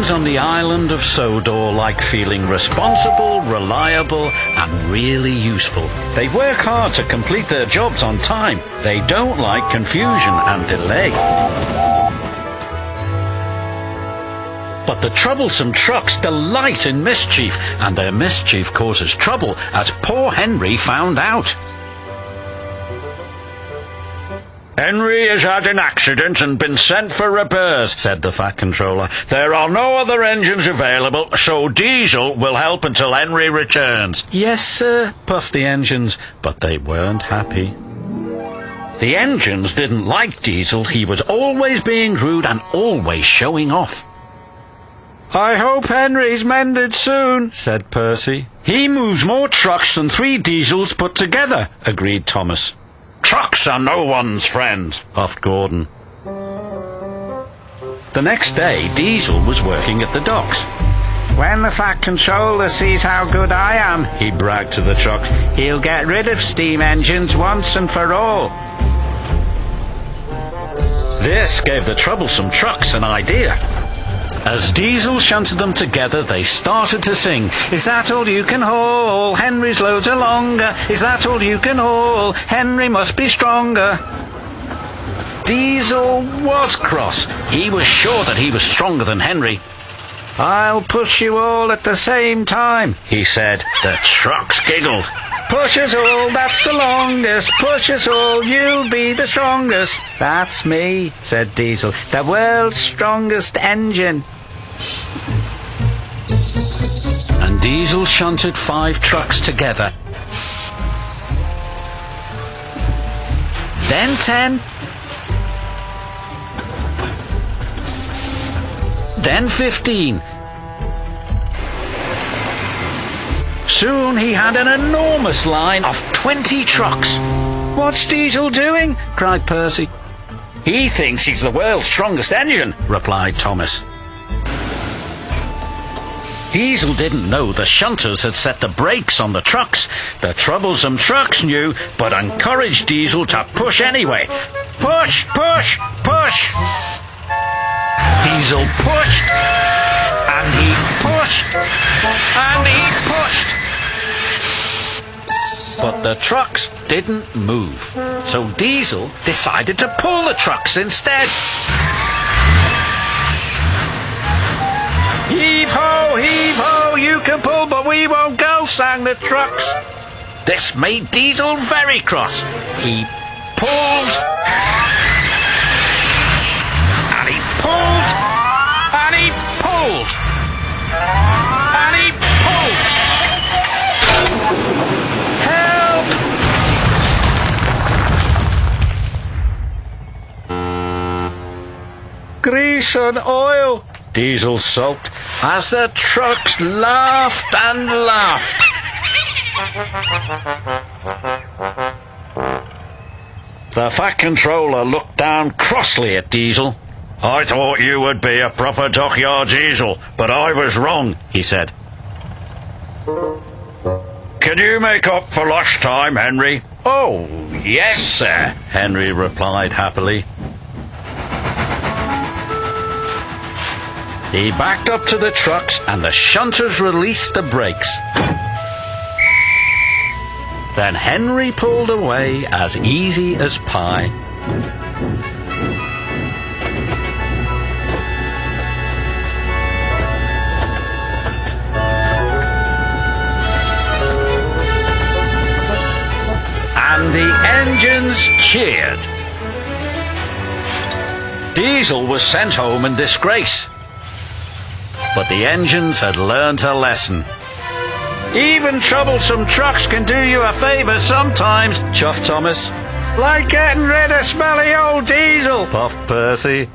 workers on the island of Sodor like feeling responsible, reliable, and really useful. They work hard to complete their jobs on time. They don't like confusion and delay. But the troublesome trucks delight in mischief, and their mischief causes trouble, as poor Henry found out. "Henry has had an accident and been sent for repairs," said the Fat Controller. "There are no other engines available, so Diesel will help until Henry returns." "Yes, sir," puffed the engines, but they weren't happy. The engines didn't like Diesel. He was always being rude and always showing off. "I hope Henry's mended soon," said Percy. "He moves more trucks than 3 Diesels put together," agreed Thomas. "Trucks are no one's friends," puffed Gordon. The next day, Diesel was working at the docks. "When the Fat Controller sees how good I am," he bragged to the trucks, "he'll get rid of steam engines once and for all." This gave the troublesome trucks an idea. As Diesel shunted them together, they started to sing, "Is that all you can haul? Henry's loads are longer. Is that all you can haul? Henry must be stronger." Diesel was cross. He was sure that he was stronger than Henry. "I'll push you all at the same time," he said. The trucks giggled. "Push us all, that's the longest. Push us all, you'll be the strongest." "That's me," said Diesel, "the world's strongest engine." And Diesel shunted 5 trucks together. Then 10. Then 15. Soon he had an enormous line of 20 trucks. "What's Diesel doing?" cried Percy. "He thinks he's the world's strongest engine," replied Thomas. Diesel didn't know the shunters had set the brakes on the trucks. The troublesome trucks knew, but encouraged Diesel to push anyway. "Push, push, push!" Diesel pushed, and he pushed, and he pushed. But the trucks didn't move, so Diesel decided to pull the trucks instead. Heave ho, you can pull, but we won't go," sang the trucks. This made Diesel very cross. He pulled, and he pulled, and he pulled, and he pulled. Help! "Grease and oil," Diesel sulked, as the trucks laughed and laughed. The Fat Controller looked down crossly at Diesel. "I thought you would be a proper dockyard Diesel, but I was wrong," he said. "Can you make up for lost time, Henry?" "Oh, yes, sir," Henry replied happily. He backed up to the trucks, and the shunters released the brakes. Then Henry pulled away as easy as pie. And the engines cheered. Diesel was sent home in disgrace. But the engines had learnt a lesson. "Even troublesome trucks can do you a favour sometimes," chuffed Thomas. "Like getting rid of smelly old Diesel," puffed Percy.